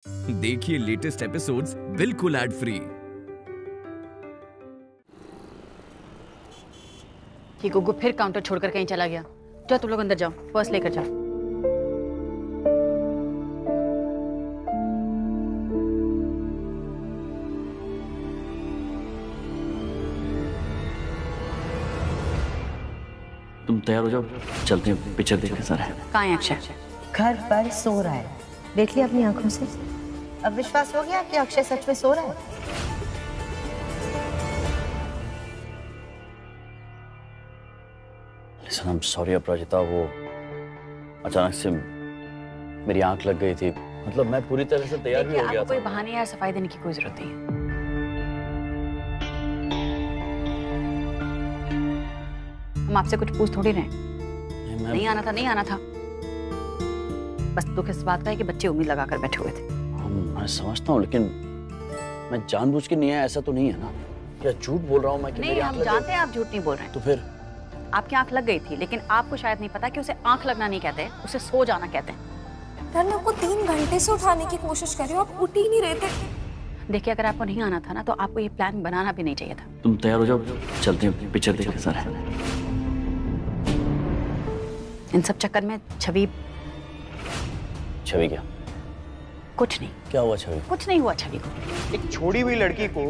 देखिए latest episodes बिल्कुल ad free. ये गुग्गू फिर काउंटर छोड़कर कहीं चला गया। जाओ तुम लोग अंदर जाओ, पर्स लेकर जाओ। तुम तैयार हो जाओ, चलते हैं पिक्चर देखने सारे। कहाँ है अक्षय? घर पर सो रहा है, देख लिया अपनी आंखों से। अब विश्वास हो गया कि अक्षय सच में सो रहा है। लिसन, आई एम सॉरी अपराजिता, वो अचानक से मेरी आंख लग गई थी। मतलब मैं पूरी तरह से तैयार भी हो गया था। कोई बहाने या सफाई देने की कोई जरूरत नहीं है। हम आपसे कुछ पूछ थोड़ी रहे। नहीं आना था, नहीं आना था। बस दुख इस बात का है कि बच्चे उम्मीद लगाकर बैठे हुए थे। मैं समझता हूँ, लेकिन मैं जानबूझ के नहीं आया, ऐसा तो नहीं है ना? क्या झूठ बोल रहा हूँ मैं? नहीं, हम जानते हैं आप झूठ नहीं बोल रहे हैं। तो फिर आपकी आंख लग गई थी, लेकिन आपको शायद नहीं पता कि उसे आंख लगना नहीं कहते, उसे सो जाना कहते हैं। यार मैं आपको 3 घंटे से उठाने की कोशिश कर रही हूँ, आप उठ ही नहीं रहे थे। देखिए, अगर आपको नहीं आना था ना, तो आपको ये प्लान बनाना भी नहीं चाहिए था। तुम तैयार हो जाओ, चलते हैं पिक्चर देखने सारे। इन सब चक्कर में छवि क्या? कुछ नहीं। क्या हुआ छवि? कुछ नहीं हुआ छवि को। एक छोड़ी हुई लड़की को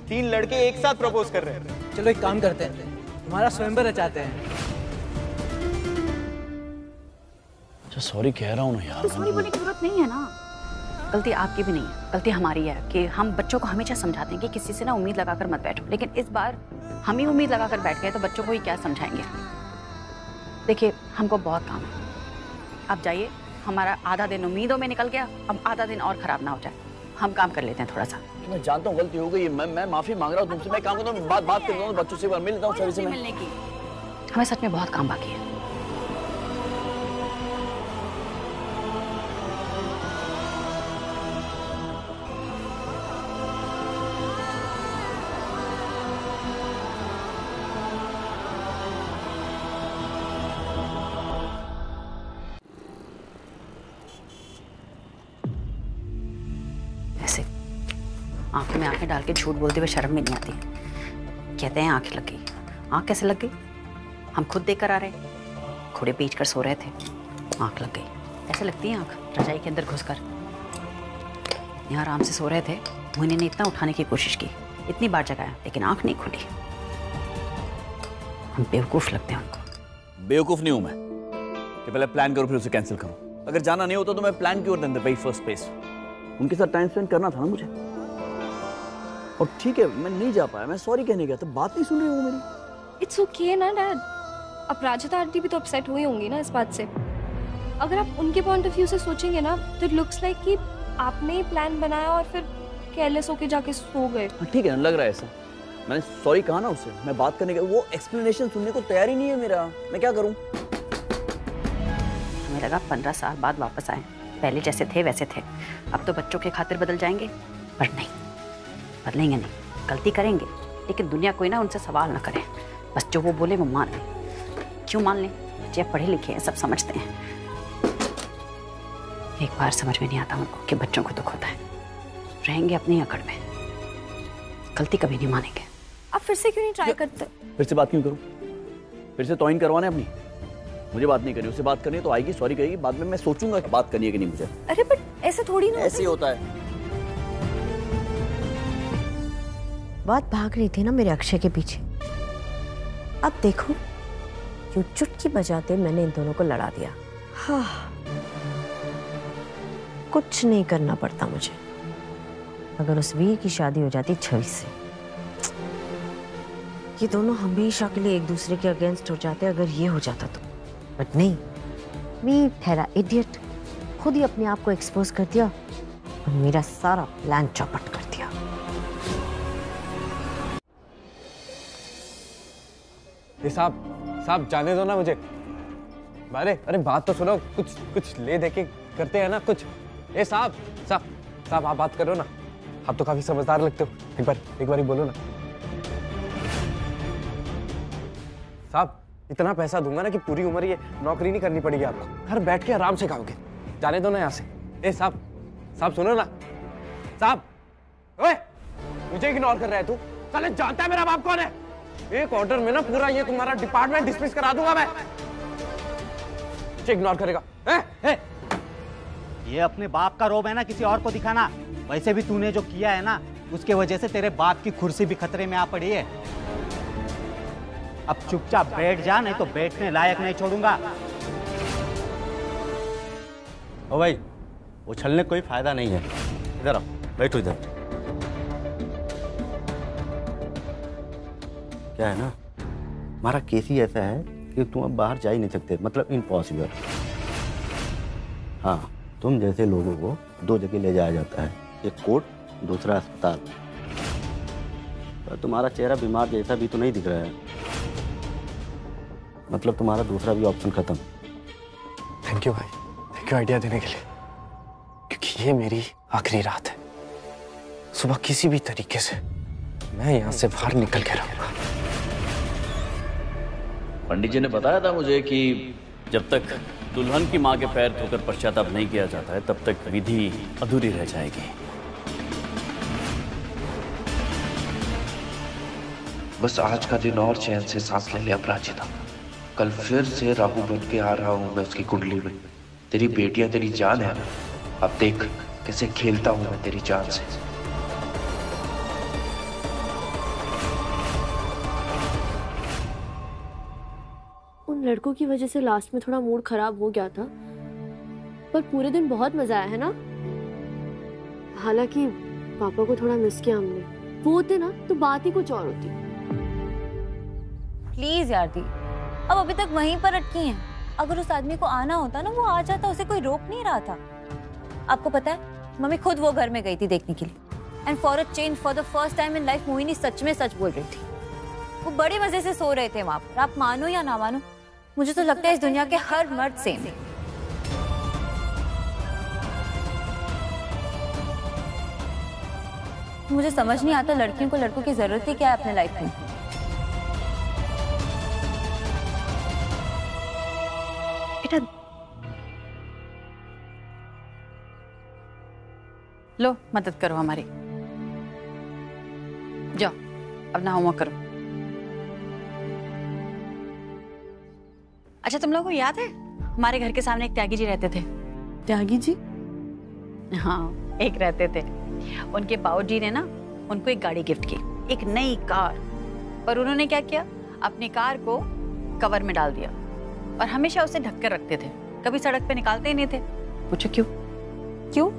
3 लड़के एक साथ प्रपोज कर रहे हैं। चलो एक काम करते हैं, तुम्हारा स्वयंवर रचाते हैं। अच्छा सॉरी कह रहा हूँ ना यार। तो सॉरी बोलने की जरूरत नहीं है ना। गलती आपकी भी नहीं है, गलती हमारी है कि हम बच्चों को हमेशा समझाते हैं कि किसी से ना उम्मीद लगाकर मत बैठो, लेकिन इस बार हम ही उम्मीद लगाकर बैठ गए तो बच्चों को ही क्या समझाएंगे। देखिए, हमको बहुत काम है, आप जाइए। हमारा आधा दिन उम्मीदों में निकल गया, अब आधा दिन और खराब ना हो जाए। हम काम कर लेते हैं थोड़ा सा। मैं जानता हूँ गलती हो गई, मैं माफी मांग रहा हूँ तुमसे। मैं काम करता हूँ, बात करता हूँ बच्चों से, मिल लेता हूँ सभी से। मिलने की हमें सच में बहुत काम बाकी है। आंखों में आंखें डाल के झूठ बोलते हुए शर्म भी नहीं आती। कहते हैं आंखें लग गई। आंख कैसे लग गई? हम खुद देख कर आ रहे, घोड़े बेच कर सो रहे थे, आंख लग गई। ऐसे लगती है आंख रजाई के अंदर घुसकर। यहाँ आराम से सो रहे थे, मोहिनी ने इतना उठाने की कोशिश की, इतनी बार जगाया, लेकिन आंख नहीं खुली। हम बेवकूफ लगते हैं उनको। बेवकूफ नहीं हूं मैं कि पहले प्लान करूं फिर उसे कैंसिल करूं। अगर जाना नहीं होता तो मैं प्लान क्यों करता भाई? फर्स्ट प्लेस उनके साथ टाइम स्पेंड करना था ना मुझे। और ठीक है, मैं नहीं जा पाया, मैं सॉरी कहने गया था, बात नहीं सुन रही वो मेरी। इट्स ओके ना डैड। अपराजिता आंटी भी तो अपसेट हुई होंगी ना इस बात से। अगर आप उनके पॉइंट ऑफ व्यू से सोचेंगे ना, तो इट लुक्स लाइक कि आपने ही प्लान बनाया और फिर केयरलेस होके जाके सो गए। ठीक है ना, लग रहा है ऐसा। मैंने सॉरी कहा ना उससे, मैं बात करने गया, वो एक्सप्लेनेशन सुनने को तैयार ही नहीं है मेरा। मैं क्या करूं? हमें लगा 15 साल बाद वापस आए, पहले जैसे थे वैसे थे। अब तो बच्चों के खातिर बदल जाएंगे, पर नहीं, बदलेंगे नहीं। गलती करेंगे, लेकिन दुनिया कोई ना उनसे सवाल ना करे। बस जो वो बोले वो मान लें। क्यों मान लें? बच्चे पढ़े लिखे हैं, सब समझते हैं। एक बार समझ में नहीं आता उनको कि बच्चों को दुख होता है। रहेंगे अपनी अकड़ में, गलती कभी नहीं मानेंगे। आप फिर से क्यों नहीं ट्राई करते? फिर से बात क्यों करूं? फिर से तौहीन करवाना है अपनी? मुझे बात नहीं करनी, उससे बात करनी है तो आएगी, सॉरी कहेगी, बाद में मैं सोचूंगा कि बात करनी है कि नहीं मुझे। अरे बट ऐसे थोड़ी ना ऐसे ही होता है। बात भाग रही थी ना मेरे अक्षय के पीछे। अब देखो, जो चुटकी बजाते मैंने इन दोनों को लड़ा दिया। हाँ, कुछ नहीं करना पड़ता मुझे। अगर उस वीर की शादी हो जाती छवि से, ये दोनों हमेशा के लिए एक दूसरे के अगेंस्ट हो जाते अगर ये हो जाता तो। बट नहीं, वीर ठहरा इडियट, खुद ही अपने आप को एक्सपोज कर दिया और मेरा सारा प्लान चौपट कर दिया। साहब जाने दो ना मुझे। अरे बात तो सुनो, कुछ ले दे के करते हैं ना कुछ। साहब आप बात करो ना, आप तो काफी समझदार लगते हो। एक बार ही बोलो ना। साहब इतना पैसा दूंगा ना कि पूरी उम्र ये नौकरी नहीं करनी पड़ेगी आपको, घर बैठ के आराम से खाओगे। जाने दो ना यहाँ से। साहब सुनो ना। साहब, ओए, मुझे इग्नोर कर रहा है तू? साले जानता है मेरा बाप कौन है? एक ऑर्डर में ना पूरा ये तुम्हारा डिपार्टमेंट डिसमिस करा दूंगा मैं। मुझे इग्नोर करेगा? ये अपने बाप का रोब है ना किसी और को दिखाना। वैसे भी तूने जो किया है ना, उसके वजह से तेरे बाप की कुर्सी भी खतरे में आ पड़ी है। अब चुपचाप बैठ जा, नहीं तो बैठने लायक नहीं छोड़ूंगा। ओ भाई, उछलने कोई फायदा नहीं है। इधर आओ, बैठो इधर। क्या है ना, हमारा केस ही ऐसा है कि तुम अब बाहर जा ही नहीं सकते, मतलब इम्पॉसिबल। हाँ, तुम जैसे लोगों को दो जगह ले जाया जाता है, एक कोर्ट, दूसरा अस्पताल। पर तुम्हारा चेहरा बीमार जैसा भी तो नहीं दिख रहा है, मतलब तुम्हारा दूसरा भी ऑप्शन खत्म। थैंक यू भाई, थैंक यू आइडिया देने के लिए, क्योंकि ये मेरी आखिरी रात है। सुबह किसी भी तरीके से मैं यहाँ से बाहर निकल के रहूंगा। पंडित जी ने बताया था मुझे कि जब तक दुल्हन की माँ के पैर धोकर पश्चाताप नहीं किया जाता है, तब तक विधि अधूरी रह जाएगी। बस आज का दिन और चैन से सांस ले ले अपराजिता। कल फिर से राहु बन के आ रहा हूं मैं उसकी कुंडली में। तेरी बेटियां तेरी जान है, अब देख कैसे खेलता हूं मैं तेरी जान से। उन लड़कों की वजह से लास्ट में थोड़ा मूड खराब हो गया था, पर पूरे दिन बहुत मजा आया है ना। हालांकि पापा को थोड़ा मिस किया हमने। वो होते ना तो बात ही कुछ और होती। प्लीज यार दी, अब अभी तक वहीं पर अटकी हैं। अगर उस आदमी को आना होता ना, वो आ जाता, उसे कोई रोक नहीं रहा था। आपको पता है, मम्मी खुद वो घर में गई थी देखने के लिए। And for a change, for the first time in life, Mohini सच में सच बोल रही थी। वो बड़े मजे से सो रहे थे वहां पर। आप मानो या ना मानो, मुझे तो लगता है इस दुनिया के हर मर्द सेम है। मुझे समझ नहीं आता लड़कियों को लड़कों की जरूरत ही क्या है अपने लाइफ में। बेटा लो, मदद करो हमारी। जाओ अपना होमवर्क करो। अच्छा, तुम लोगों को याद है हमारे घर के सामने एक त्यागी जी रहते थे? त्यागी जी? हाँ, एक रहते थे। उनके बाबूजी ने ना उनको एक गाड़ी गिफ्ट की, एक नई कार। पर उन्होंने क्या किया, अपनी कार को कवर में डाल दिया और हमेशा उसे ढक कर रखते थे, कभी सड़क पे निकालते ही नहीं थे। पूछो क्यों? क्यों?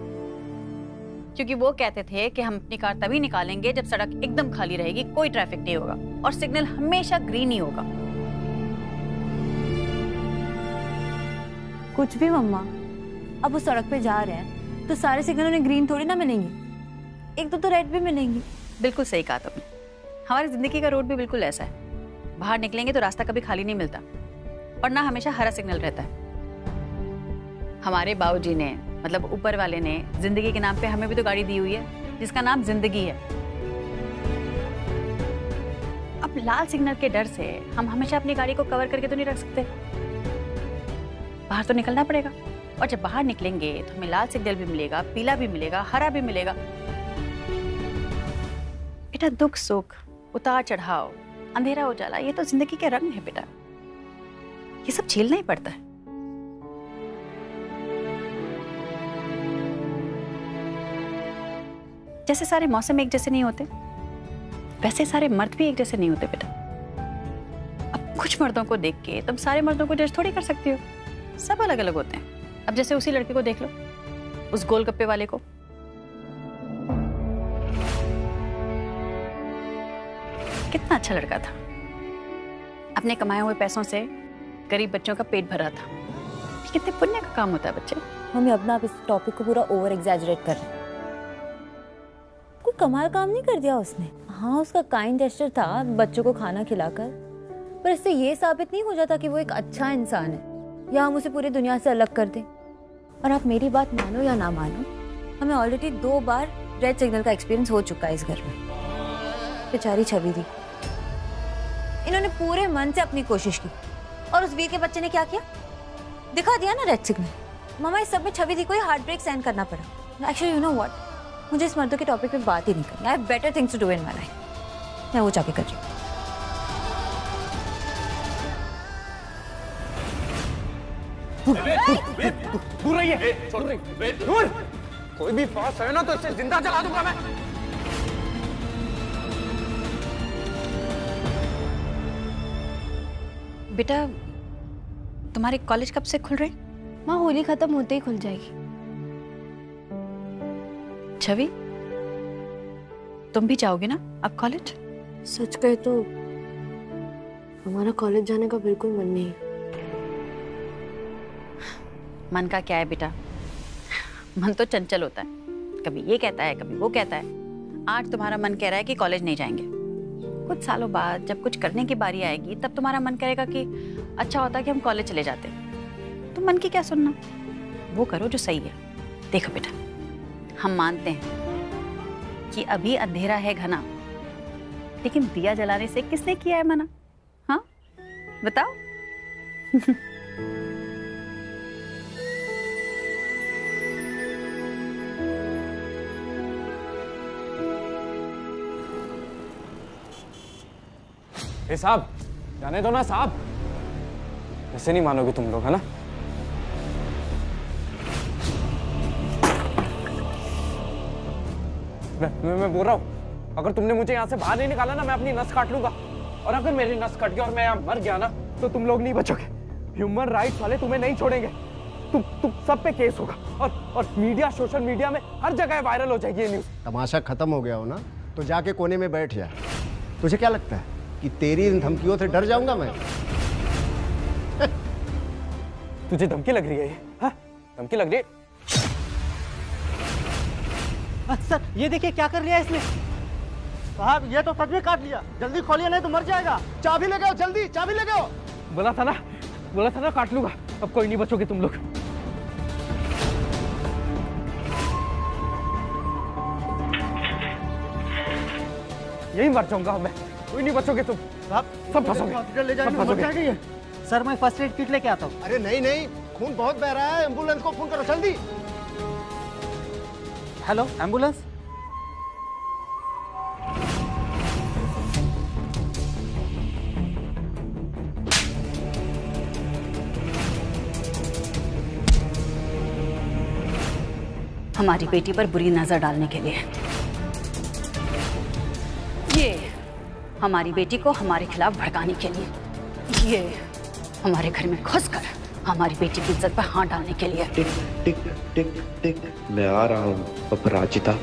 क्योंकि वो कहते थे कि हम अपनी कार तभी निकालेंगे जब सड़क एकदम खाली रहेगी, कोई ट्रैफिक नहीं होगा और सिग्नल हमेशा ग्रीन ही होगा। कुछ भी मम्मा, अब वो सड़क पे जा रहे हैं तो सारे सिग्नल उन्हें ग्रीन थोड़ी ना मिलेंगे, एक दो तो रेड भी मिलेंगे। बिल्कुल सही कहा तुमने। हमारी जिंदगी का रोड भी बिल्कुल ऐसा है, बाहर निकलेंगे तो रास्ता कभी खाली नहीं मिलता और ना हमेशा हरा सिग्नल रहता है। हमारे बाबूजी ने, मतलब ऊपर वाले ने, जिंदगी के नाम पे हमें भी तो गाड़ी दी हुई है जिसका नाम जिंदगी है। अब लाल सिग्नल के डर से हम हमेशा अपनी गाड़ी को कवर करके तो नहीं रख सकते, बाहर तो निकलना पड़ेगा। और जब बाहर निकलेंगे तो हमें लाल सिग्नल भी मिलेगा, पीला भी मिलेगा, हरा भी मिलेगा। बेटा, दुख सुख, उतार चढ़ाव, अंधेरा उजाला, ये तो जिंदगी के रंग है बेटा, ये सब झेलना ही पड़ता है। जैसे सारे मौसम एक जैसे नहीं होते, वैसे सारे मर्द भी एक जैसे नहीं होते बेटा। अब कुछ मर्दों को देख के तुम सारे मर्दों को जज थोड़ी कर सकती हो, सब अलग अलग होते हैं। अब जैसे उसी लड़के को देख लो, उस गोलगप्पे वाले को। कितना अच्छा लड़का था, अपने कमाए हुए पैसों से गरीब बच्चों का पेट भरा था। कितने पुण्य का काम होता है बच्चे। मम्मी, अपना आप इस टॉपिक को पूरा ओवर एग्जैजरेट कर रहे हैं। कोई कमाल काम नहीं कर दिया उसने। हाँ, उसका काइंड जेस्चर था बच्चों को खाना खिलाकर, पर इससे ये साबित नहीं हो जाता कि वो एक अच्छा इंसान है या हम उसे पूरी दुनिया से अलग कर दें। और आप मेरी बात मानो या ना मानो, हमें ऑलरेडी 2 बार रेड सिग्नल का एक्सपीरियंस हो चुका है इस घर में। बेचारी छवि दी, इन्होंने पूरे मन से अपनी कोशिश की और उस वीर के बच्चे ने क्या किया, दिखा दिया ना रेड सिग्नल। मामा, इस सब में छवि दी को ही हार्ट ब्रेक सहन करना पड़ा। एक्चुअली यू नो व्हाट, मुझे इस मर्दों के टॉपिक पे बात ही नहीं करनी। I have better things to do in my life. मैं वो जाके कर रही हूँ। दूर रहिए, दूर। कोई भी पास है ना तो इसे जिंदा जला दूंगा मैं। बेटा तुम्हारे कॉलेज कब से खुल रहे? माँ होली खत्म होते ही खुल जाएगी। छवि तुम भी जाओगे ना अब कॉलेज? सच कहे तो हमारा कॉलेज जाने का बिल्कुल मन नहीं है। मन का क्या है बेटा, मन तो चंचल होता है, कभी ये कहता है कभी वो कहता है। आज तुम्हारा मन कह रहा है कि कॉलेज नहीं जाएंगे, कुछ सालों बाद जब कुछ करने की बारी आएगी तब तुम्हारा मन करेगा कि अच्छा होता कि हम कॉलेज चले जाते। तो मन की क्या सुनना, वो करो जो सही है। देखो बेटा, हम मानते हैं कि अभी अंधेरा है घना, लेकिन दिया जलाने से किसने किया है मना? हाँ बताओ। ए साहब, जाने दो ना साहब। ऐसे नहीं मानोगे तुम लोग, है ना? मैं बोल रहा हूँ, अगर तुमने मुझे यहाँ से बाहर नहीं निकाला ना, मैं अपनी नस काट लूंगा। और अगर मेरी नस कट गई और मैं यहाँ मर गया ना, तो तुम लोग नहीं बचोगे। ह्यूमन राइट्स वाले तुम्हें नहीं छोड़ेंगे। तुम सब पे केस होगा और मीडिया, सोशल मीडिया में हर जगह वायरल हो जाएगी ये न्यूज़। तमाशा खत्म हो गया हो ना, तो जाके कोने में बैठ जा। तुझे क्या लगता है कि तेरी इन धमकियों से डर जाऊंगा मैं? तुझे धमकी लग रही है ये? हाँ? धमकी लग रही है? सर ये देखिए क्या कर लिया इसने। साहब ये तो सच में काट लिया, जल्दी खोलिए नहीं तो मर जाएगा। चाबी ले गए, जल्दी चाबी ले गए। बोला था ना काट लूंगा। अब कोई नहीं बचोगे तुम लोग। यही मर जाऊंगा मैं, कोई नहीं बचोगे तुम। सब फंसोगे, ले जाएंगे। सर मैं फर्स्ट एड किट लेके आता हूँ। अरे नहीं, खून बहुत बह रहा है, एम्बुलेंस को फोन करो जल्दी। Hello ambulance. हमारी बेटी पर बुरी नजर डालने के लिए, ये हमारी बेटी को हमारे खिलाफ भड़काने के लिए, ये हमारे घर में घुसकर हमारी बेटी की इज्जत पर हाथ डालने के लिए। टिक टिक टिक टिक, मैं आ रहा हूँ अपराजिता।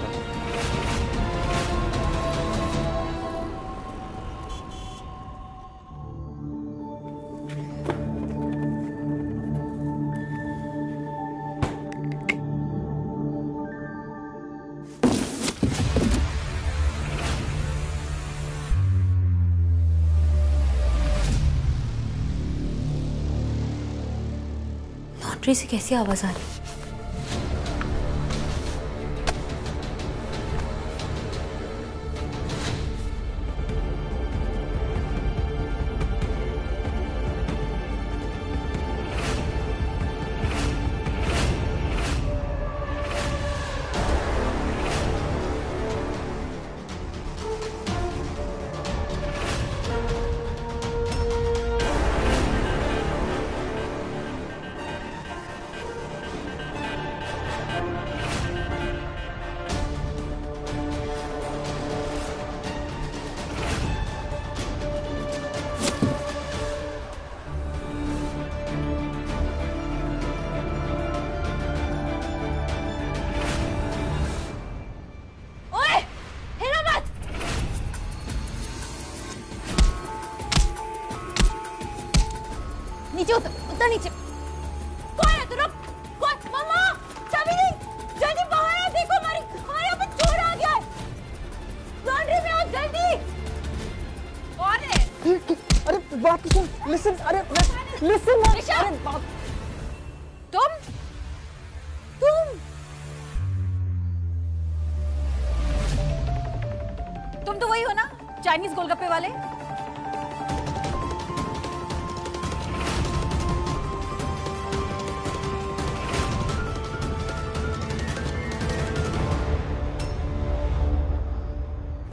लॉन्ड्री से कैसी आवाज आ रही? नीचे उतर नीचे। कौन है तू? रुक। कौन? मम्मा चाबी दे, जल्दी बाहर आ। देखो हमारे यहाँ पे चोर आ गया है। लॉन्ड्री में आओ जल्दी। कौन है? अरे बात सुन, लिसन। अरे लिसन। अरे बात। तुम तो वही हो ना, चाइनीज गोलगप्पे वाले?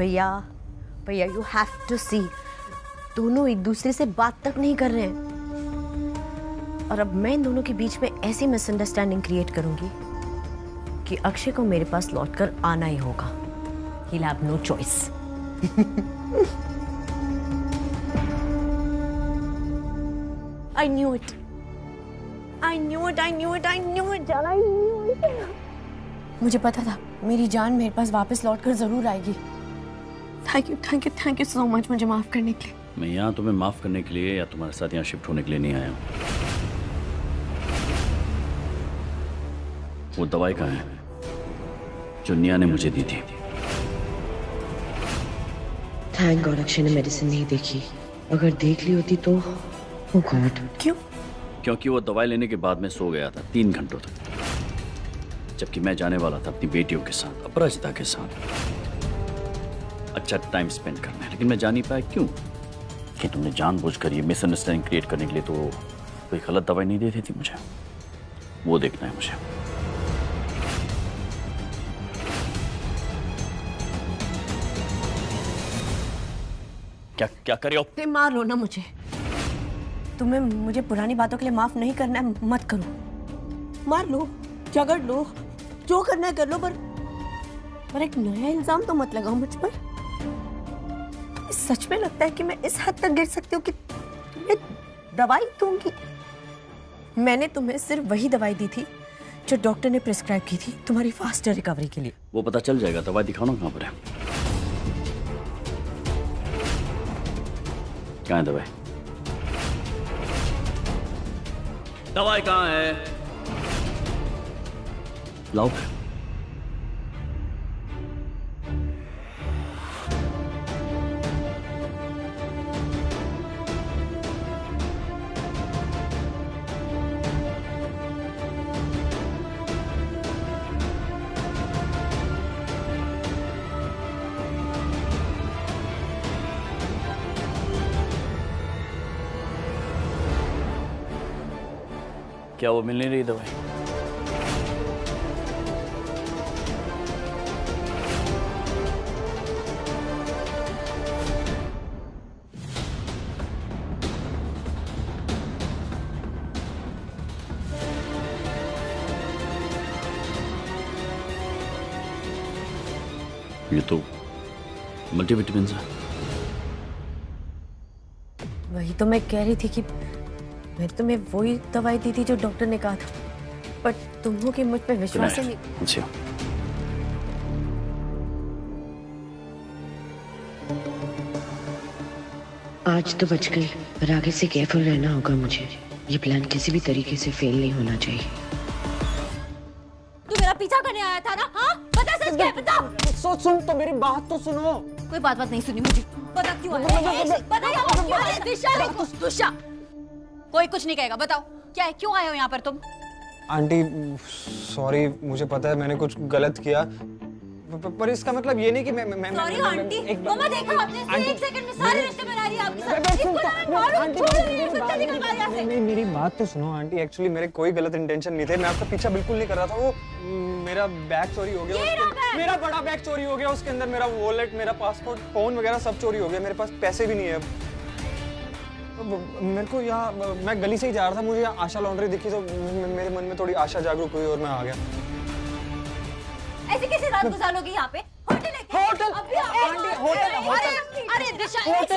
भैया भैया यू हैव टू सी, दोनों एक दूसरे से बात तक नहीं कर रहे हैं और अब मैं इन दोनों के बीच में ऐसी मिसअंडरस्टैंडिंग क्रिएट करूंगी कि अक्षय को मेरे पास लौटकर आना ही होगा। He'll have no choice. I knew it. I knew it. I knew it. I knew it. I knew it. मुझे पता था मेरी जान मेरे पास वापस लौटकर जरूर आएगी। थैंक यू सो मच मुझे माफ करने के लिए। मैं यहाँ तुम्हें माफ करने के लिए या तुम्हारे साथ यहाँ शिफ्ट होने के लिए नहीं आया हूँ। वो दवाई कहाँ है जो निया ने मुझे दी थी? थैंक गॉड अक्षय ने मेडिसिन नहीं देखी, अगर देख ली होती तो ओह गॉड। क्यों? क्योंकि वो दवाई लेने के बाद मैं सो गया था 3 घंटों तक, जबकि मैं जाने वाला था अपनी बेटियों के साथ, अपराजिता के साथ अच्छा टाइम स्पेंड करने, लेकिन मैं जा नहीं पाया। क्यों? कि तुमने जानबूझकर ये मिसअंडरस्टैंडिंग क्रिएट करने के लिए तो कोई गलत दवाई नहीं देती थी मुझे, वो देखना है मुझे। क्या कर रहे हो? मार लो ना मुझे, तुम्हें मुझे पुरानी बातों के लिए माफ नहीं करना है, मत करो। मार लो, झगड़ लो, जो करना है कर लो, पर एक नया इल्जाम तो मत लगाओ मुझ पर। तुम्हें सच में लगता है कि मैं इस हद तक गिर सकती हूँ कि तुम्हें दवाई दूंगी? मैंने तुम्हें सिर्फ वही दवाई दी थी जो डॉक्टर ने प्रिस्क्राइब की थी तुम्हारी फास्टर रिकवरी के लिए। वो पता चल जाएगा, दवाई दिखाओ ना कहाँ पर है। कहाँ है दवाई? दवाई कहाँ है? लाओ। क्या वो मिल नहीं रही दवाई? ये तो मल्टीविटामिन है। वही तो मैं कह रही थी कि मैंने तुम्हें वही दवाई दी थी जो डॉक्टर ने कहा था, पर तुम हो कि मुझ पे विश्वास ही नहीं। अच्छा, आज तो बच गई, पर आगे से केयरफुल रहना होगा मुझे। ये प्लान किसी भी तरीके से फेल नहीं होना चाहिए। तू मेरा पीछा करने आया था ना? हाँ, बता सच क्या है, बता। सुन तो मेरी बात तो सुनो। कोई बात नहीं सुनी मुझे, बता क्यों आया? दुष्या, कोई कुछ नहीं कहेगा, बताओ क्या है, क्यों आए हो यहाँ पर तुम? आंटी सॉरी, मुझे पता है मैंने कुछ गलत किया, पर इसका मतलब ये नहीं कि मैं सॉरी आंटी। मम्मा देखा आपने, एक सेकंड में सारे रिश्ते बना रही है आपके साथ। मेरी बात तो सुनो आंटी, एक्चुअली मेरे कोई गलत इंटेंशन नहीं थे, मैं आपका पीछा बिल्कुल नहीं कर रहा था। वो मेरा बैग चोरी हो गया, मेरा बड़ा बैग चोरी हो गया, उसके अंदर मेरा वॉलेट, मेरा पासपोर्ट, फोन वगैरह सब चोरी हो गया, मेरे पास पैसे भी नहीं है। मेरे को यहाँ, मैं गली से ही जा रहा था, मुझे आशा लॉन्ड्री दिखी तो मेरे मन में थोड़ी आशा जागरूक हुई और मैं आ गया। ऐसे कैसे रात गुजारोगी यहाँ पे? होटल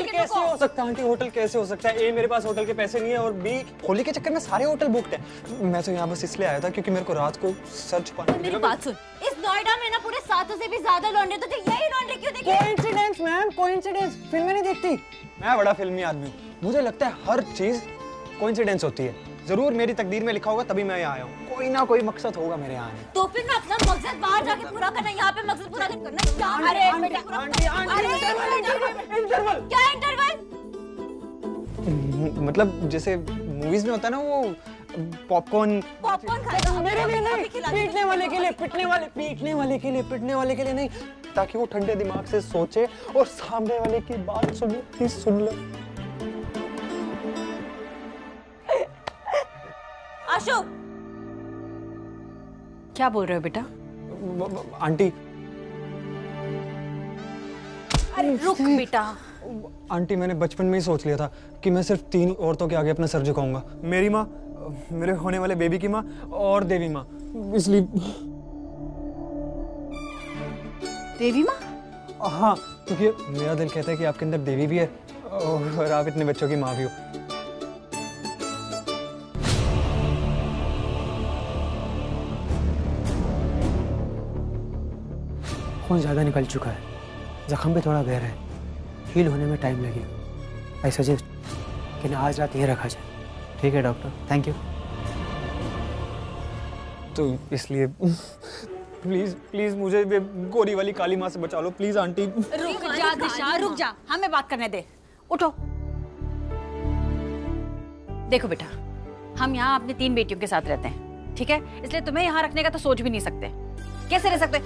कैसे हो सकता है आंटी? होटल कैसे हो सकता है? ए, मेरे पास होटल के पैसे नहीं है, और बी, होली के चक्कर में सारे होटल बुक्ड हैं। मैं तो यहाँ बस इसलिए आया था क्योंकि मेरे को रात को सर छुपाने। मेरी बात सुन, इस नोएडा में ना पूरे 700 से भी ज्यादा लॉन्ड्री, तुझे यही लॉन्ड्री क्यों देखी? Coincidence ma'am, coincidence. फिल्में नहीं देखती? मैं बड़ा फिल्मी आदमी हूँ, मुझे लगता है हर चीज कोइंसिडेंस होती है। जरूर मेरी तकदीर में लिखा होगा तभी मैं यहाँ आया हूँ, कोई ना कोई मकसद होगा मेरे आने। तो फिर मैं अपना मकसद बाहर जाके पूरा करना, यहाँ पे मकसद पूरा करना क्या इंटरवल? मतलब जैसे मूवीज में होता है ना, वो पॉपकॉर्न खाएगा मेरे लिए नहीं, पीटने वाले के लिए, पिटने वाले के लिए नहीं, ताकि वो ठंडे दिमाग से सोचे और सामने वाले की बात सुन ले। आशु, क्या बोल रहे हो बेटा? आंटी अरे रुक बेटा। आंटी मैंने बचपन में ही सोच लिया था कि मैं सिर्फ 3 औरतों के आगे अपना सर झुकाऊंगा, मेरी माँ, मेरे होने वाले बेबी की माँ और देवी माँ। इसलिए देवी माँ? हाँ, क्योंकि मेरा दिल कहता है कि आपके अंदर देवी भी है और आप इतने बच्चों की माँ भी हो। खून ज्यादा निकल चुका है, जख्म भी थोड़ा गहरा है, हील होने में टाइम लगेगा। आई सजेस्ट कि ना आज रात ये रखा जाए। ठीक है डॉक्टर, थैंक यू। तो इसलिए प्लीज प्लीज मुझे वे गोरी वाली काली माँ से बचा लो प्लीज आंटी। रुक जा दिशा, रुक जा, हमें बात करने दे। उठो। देखो बेटा, हम यहाँ अपनी 3 बेटियों के साथ रहते हैं, ठीक है? इसलिए तुम्हें यहाँ रखने का तो सोच भी नहीं सकते। कैसे रह सकते?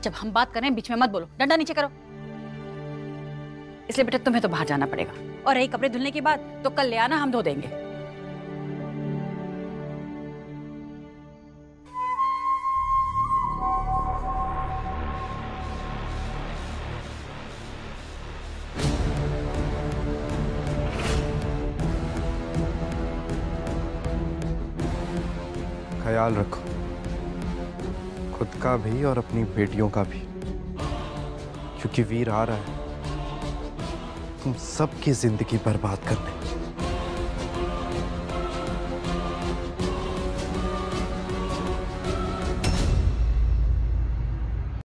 जब हम बात कर रहे हैं बीच में मत बोलो, डंडा नीचे करो। इसलिए बेटा तुम्हें तो बाहर जाना पड़ेगा, और रही कपड़े धुलने की बात तो कल ले आना, हम धो देंगे। ख्याल रखो, खुद का भी और अपनी बेटियों का भी, क्योंकि वीर आ रहा है तुम सबकी जिंदगी बर्बाद करने।